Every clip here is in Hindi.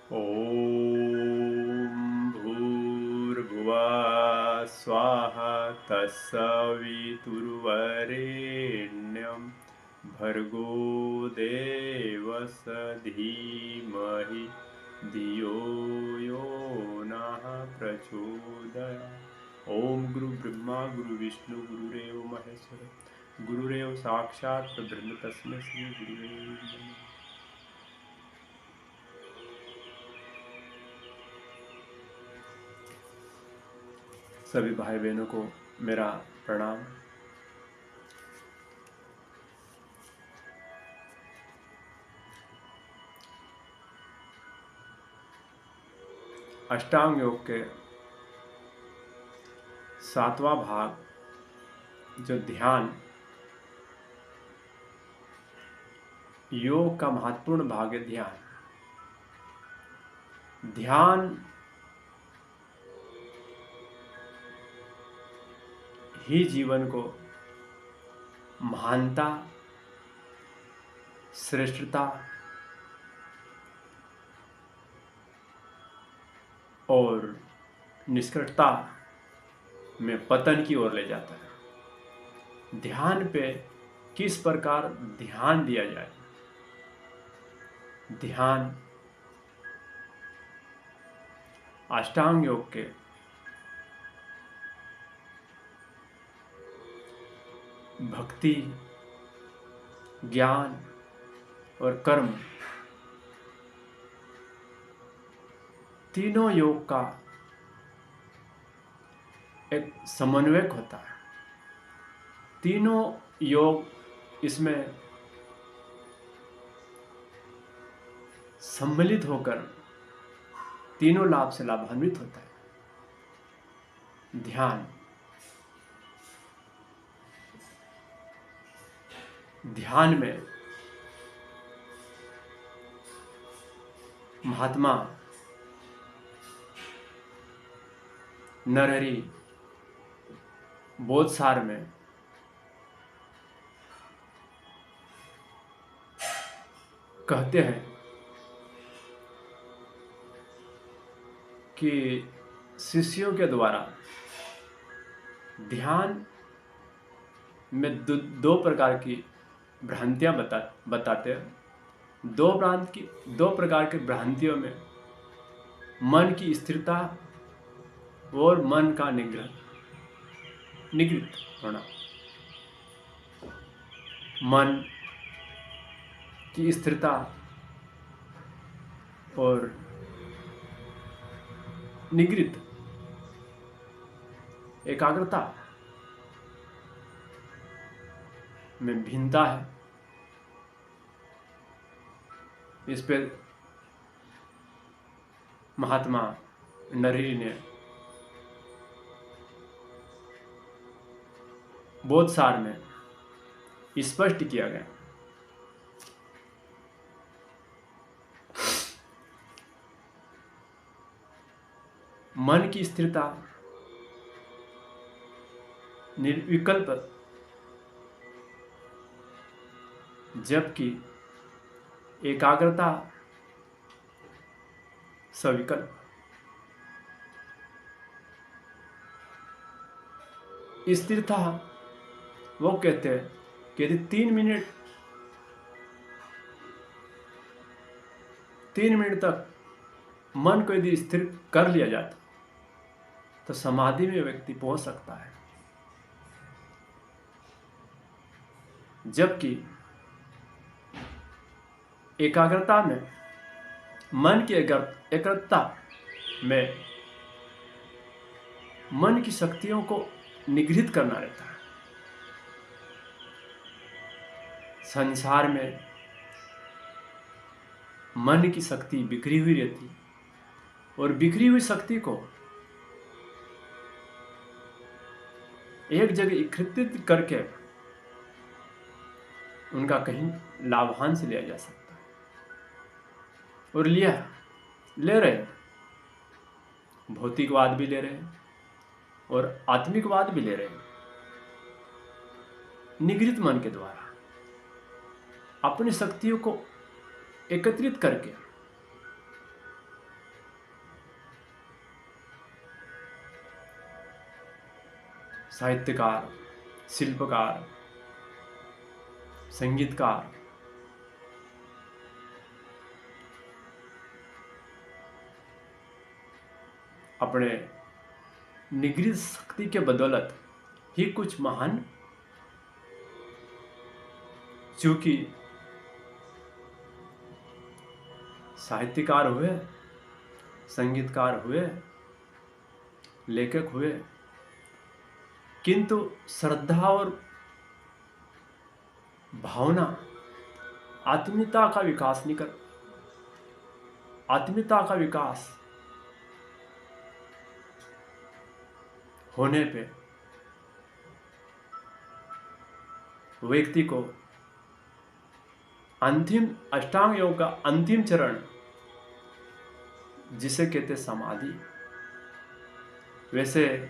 ॐ भूर्भुवः स्वाहा तत्सवितुर्वरेण्यं भर्गो देवस्य धीमहि धियो यो नः प्रचोदयात्। ओम गुरु ब्रह्मा गुरु विष्णु गुरुरेव महेश्वर गुरुरेव साक्षात् परब्रह्म तस्मै श्री गुरुवे नमः। सभी भाई बहनों को मेरा प्रणाम। अष्टांग योग के 7वां भाग जो ध्यान योग का महत्वपूर्ण भाग है। ध्यान ही जीवन को महानता, श्रेष्ठता और निष्कर्षता में पतन की ओर ले जाता है। ध्यान पे किस प्रकार ध्यान दिया जाए। ध्यान अष्टांग योग के भक्ति, ज्ञान और कर्म तीनों योग का एक समन्वयक होता है। तीनों योग इसमें सम्मिलित होकर तीनों लाभ से लाभान्वित होता है। ध्यान में महात्मा नरहरि बोधसार में कहते हैं कि शिष्यों के द्वारा ध्यान में दो प्रकार की भ्रांतियां बताते हैं। दो प्रकार की भ्रांतियों में मन की स्थिरता और मन का निगृत होना। मन की स्थिरता और निगृत एकाग्रता में भिन्नता है। इस पर महात्मा नरहरि ने बोधसार में स्पष्ट किया गया। मन की स्थिरता निर्विकल्प, जबकि एकाग्रता सविकल्प। स्थिरता वो कहते हैं कि यदि 3 मिनट तक मन को यदि स्थिर कर लिया जाता तो समाधि में व्यक्ति पहुंच सकता है। जबकि एकाग्रता में मन की एकाग्रता में मन की शक्तियों को निगृहित करना रहता है। संसार में मन की शक्ति बिखरी हुई रहती और बिखरी हुई शक्ति को एक जगह एकत्रित करके उनका कहीं लाभांश लिया जा सकता है। और ले रहे भौतिकवाद भी ले रहे हैं और आत्मिकवाद भी ले रहे हैं। निगृहित मन के द्वारा अपनी शक्तियों को एकत्रित करके साहित्यकार, शिल्पकार, संगीतकार अपने निगृहित शक्ति के बदौलत ही कुछ महान चूंकि साहित्यकार हुए, संगीतकार हुए, लेखक हुए, किंतु श्रद्धा और भावना आत्मीयता का विकास नहीं कर, आत्मीयता का विकास होने पे व्यक्ति को अंतिम अष्टांग योग का अंतिम चरण जिसे कहते समाधि, वैसे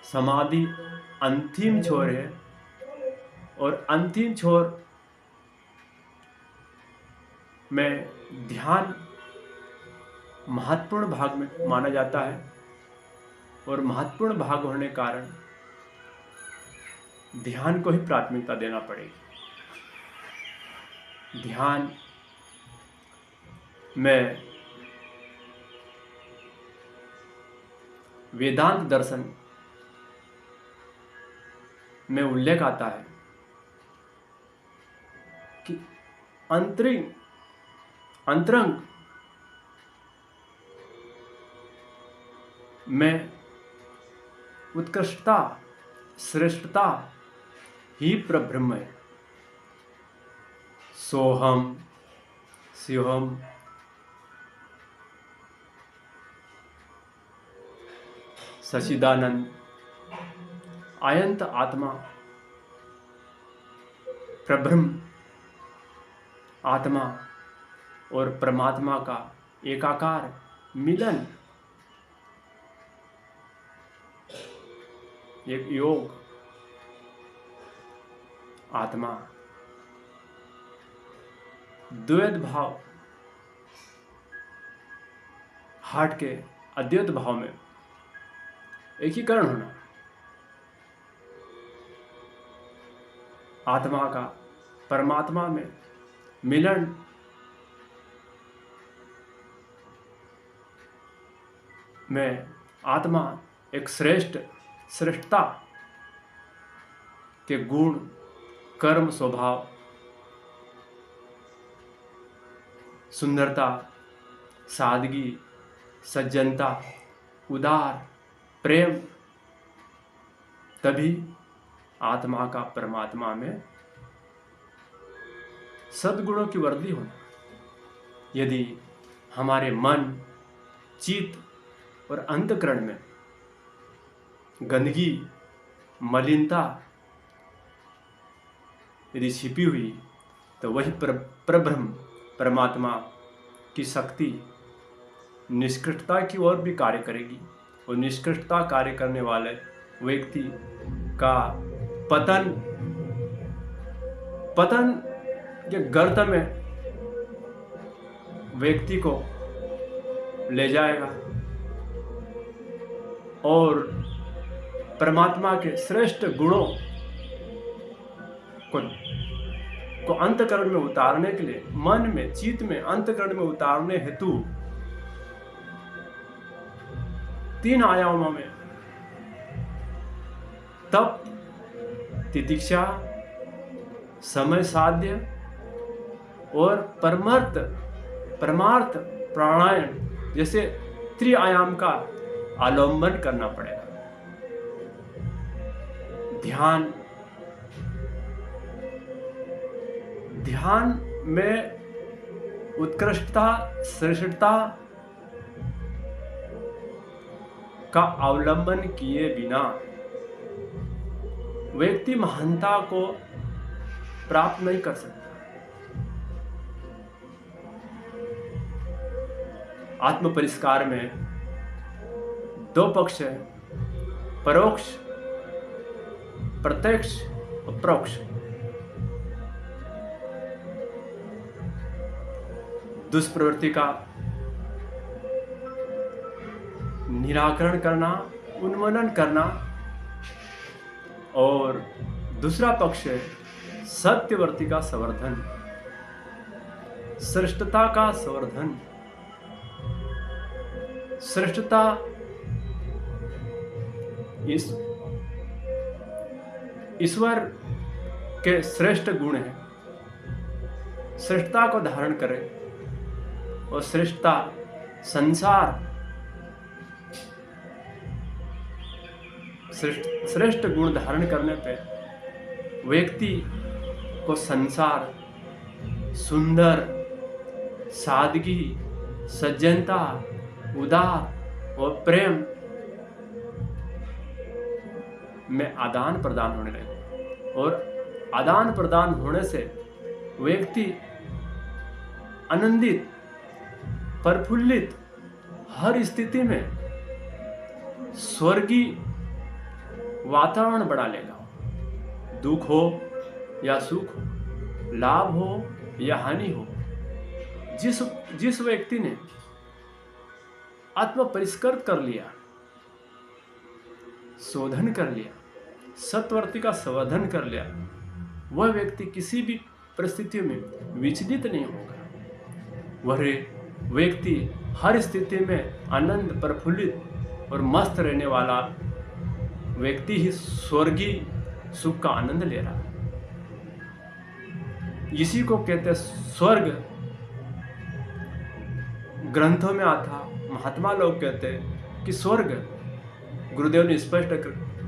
समाधि अंतिम छोर है और अंतिम छोर में ध्यान महत्वपूर्ण भाग में माना जाता है और महत्वपूर्ण भाग होने के कारण ध्यान को ही प्राथमिकता देना पड़ेगी। ध्यान में वेदांत दर्शन में उल्लेख आता है कि अंतरंग में उत्कृष्टता, श्रेष्ठता ही परब्रह्म है। सोहम शिवम सच्चिदानंद अनंत आत्मा परब्रह्म आत्मा और परमात्मा का एकाकार मिलन एक योग आत्मा द्वैत भाव हार्ट के अद्वैत भाव में एकीकरण होना, आत्मा का परमात्मा में मिलन में आत्मा एक श्रेष्ठता के गुण, कर्म, स्वभाव, सुंदरता, सादगी, सज्जनता, उदार प्रेम, तभी आत्मा का परमात्मा में सद्गुणों की वृद्धि होना। यदि हमारे मन, चित्त और अंतःकरण में गंदगी, मलिनता यदि छिपी हुई तो वही परब्रह्म परमात्मा की शक्ति निष्कृष्टता की ओर भी कार्य करेगी और निष्कृष्टता कार्य करने वाले व्यक्ति का पतन के गर्त में व्यक्ति को ले जाएगा और परमात्मा के श्रेष्ठ गुणों को अंतःकरण में उतारने के लिए, मन में, चित्त में, अंतःकरण में उतारने हेतु 3 आयामों में तप, तितिक्षा, समय साध्य और परमार्थ प्राणायाम जैसे त्रिआयाम का अवलंबन करना पड़ेगा। ध्यान में उत्कृष्टता, श्रेष्ठता का अवलंबन किए बिना व्यक्ति महानता को प्राप्त नहीं कर सकता। आत्म परिष्कार में 2 पक्ष है, परोक्ष, प्रत्यक्ष और परोक्ष। दुष्प्रवृत्ति का निराकरण करना, उन्मूलन करना और दूसरा पक्ष है सत्यवर्ती का संवर्धन, श्रेष्ठता का संवर्धन। श्रेष्ठता ईश्वर के श्रेष्ठ गुण है, श्रेष्ठता को धारण करें और श्रेष्ठता संसार श्रेष्ठ गुण धारण करने पे व्यक्ति को संसार सुंदर, सादगी, सज्जनता, उदार और प्रेम में आदान प्रदान होने लगे और आदान प्रदान होने से व्यक्ति आनंदित, प्रफुल्लित, हर स्थिति में स्वर्गीय वातावरण बना लेगा। दुख हो या सुख हो, लाभ हो या हानि हो, जिस व्यक्ति ने आत्म परिष्कृत कर लिया, शोधन कर लिया, सत्वर्ती का संवर्धन कर लिया, वह व्यक्ति किसी भी परिस्थिति में विचलित नहीं होगा। वह व्यक्ति हर स्थिति में आनंद, प्रफुल्लित और मस्त रहने वाला व्यक्ति ही स्वर्गीय सुख का आनंद ले रहा है। इसी को कहते हैं स्वर्ग। ग्रंथों में आता, महात्मा लोग कहते हैं कि स्वर्ग, गुरुदेव ने स्पष्ट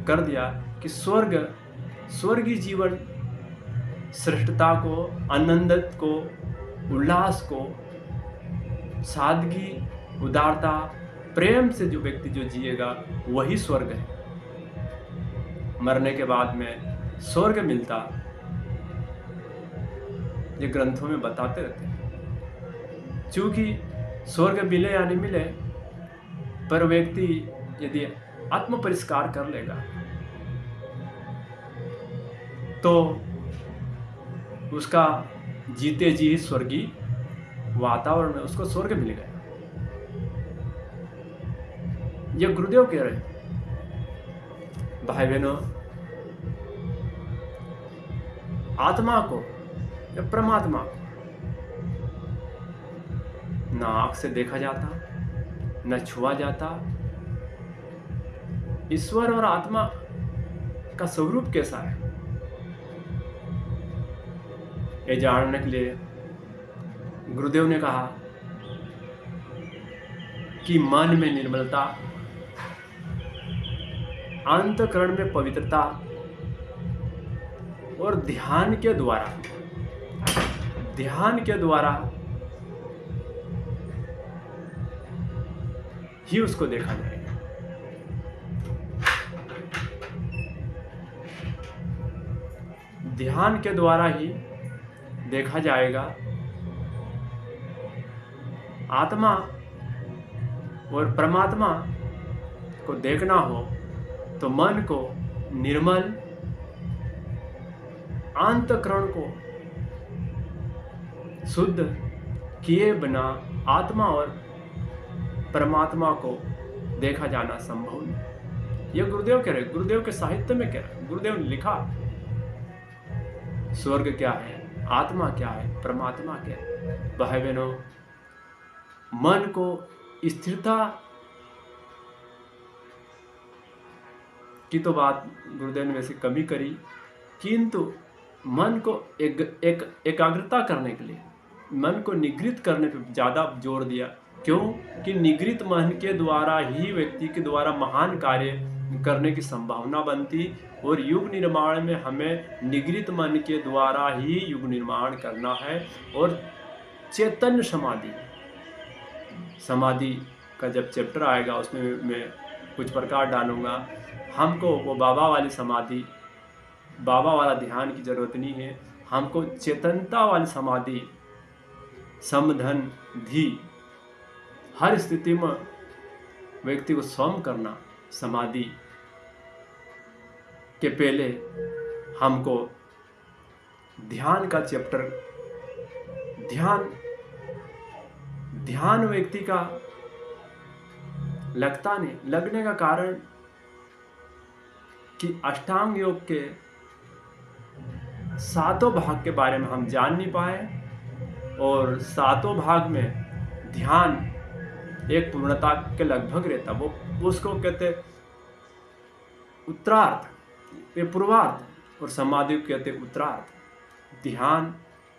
कर दिया कि स्वर्गीय जीवन श्रेष्ठता को, आनंद को, उल्लास को, सादगी, उदारता, प्रेम से जो व्यक्ति जो जिएगा वही स्वर्ग है। मरने के बाद में स्वर्ग मिलता, ये ग्रंथों में बताते रहते हैं। चूंकि स्वर्ग मिले या नहीं मिले, पर व्यक्ति यदि आत्म परिष्कार कर लेगा तो उसका जीते जी स्वर्गीय वातावरण में उसको स्वर्ग मिल गया। ये गुरुदेव कह रहे हैं। भाई बहनों, आत्मा को या परमात्मा को न आँख से देखा जाता, न छुआ जाता। ईश्वर और आत्मा का स्वरूप कैसा है, ये जानने के लिए गुरुदेव ने कहा कि मन में निर्मलता, अंतःकरण में पवित्रता और ध्यान के द्वारा ही उसको देखा जाएगा। ध्यान के द्वारा ही देखा जाएगा। आत्मा और परमात्मा को देखना हो तो मन को निर्मल, अंतःकरण को शुद्ध किए बिना आत्मा और परमात्मा को देखा जाना संभव नहीं। यह गुरुदेव कह रहे, गुरुदेव के साहित्य में कह रहे, गुरुदेव ने लिखा स्वर्ग क्या है, आत्मा क्या है, परमात्मा क्या है। भाई बहनों, मन को स्थिरता की तो बात गुरुदेव ने वैसे कमी करी, किंतु मन को एकाग्रता करने के लिए, मन को निगृहित करने पर ज़्यादा जोर दिया। क्यों? कि निगृहित मन के द्वारा ही व्यक्ति के द्वारा महान कार्य करने की संभावना बनती, और युग निर्माण में हमें निगृहित मन के द्वारा ही युग निर्माण करना है। और चैतन्य समाधि का जब चैप्टर आएगा उसमें मैं कुछ प्रकार डालूंगा। हमको वो बाबा वाली समाधि, बाबा वाला ध्यान की जरूरत नहीं है। हमको चेतनता वाली समाधि, समधन धी, हर स्थिति में व्यक्ति को स्वयं करना। समाधि के पहले हमको ध्यान का चैप्टर, ध्यान व्यक्ति का लगता नहीं। लगने का कारण कि अष्टांग योग के 7 भाग के बारे में हम जान नहीं पाए और 7 भाग में ध्यान एक पूर्णता के लगभग रहता, वो उसको कहते उत्तरार्ध, ये पूर्वार्ध, और समाधि को कहते उत्तरार्ध।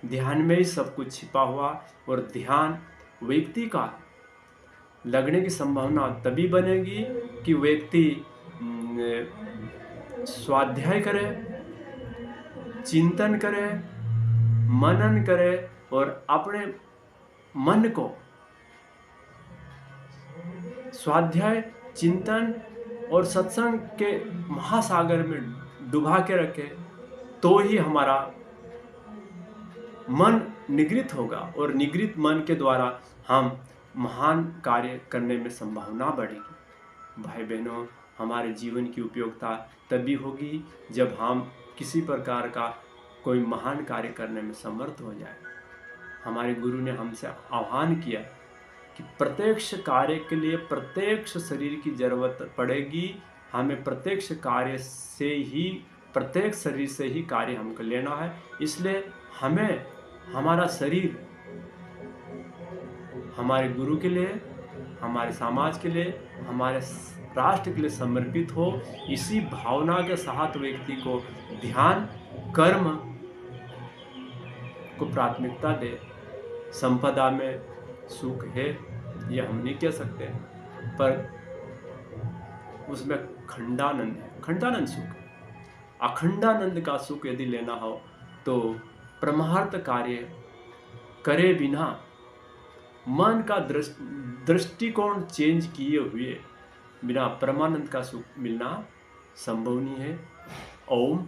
ध्यान में ही सब कुछ छिपा हुआ, और ध्यान व्यक्ति का लगने की संभावना तभी बनेगी कि व्यक्ति स्वाध्याय करे, चिंतन करे, मनन करे और अपने मन को स्वाध्याय, चिंतन और सत्संग के महासागर में डुबा के रखे, तो ही हमारा मन निगृत होगा, और निगृत मन के द्वारा हम महान कार्य करने में संभावना बढ़ेगी। भाई बहनों, हमारे जीवन की उपयोगिता तभी होगी जब हम किसी प्रकार का कोई महान कार्य करने में समर्थ हो जाए। हमारे गुरु ने हमसे आह्वान किया कि प्रत्यक्ष कार्य के लिए प्रत्यक्ष शरीर की जरूरत पड़ेगी। हमें प्रत्यक्ष कार्य से ही, प्रत्येक शरीर से ही कार्य हमको लेना है। इसलिए हमें हमारा शरीर हमारे गुरु के लिए, हमारे समाज के लिए, हमारे राष्ट्र के लिए समर्पित हो। इसी भावना के साथ व्यक्ति को ध्यान, कर्म को प्राथमिकता दे। संपदा में सुख है ये हम नहीं कह सकते, पर उसमें खंडानंद है, खंडानंद सुख। अखंडानंद का सुख यदि लेना हो तो परमार्थ कार्य करे बिना, मन का दृष्टिकोण चेंज किए हुए बिना परमानंद का सुख मिलना संभव नहीं है। ओम।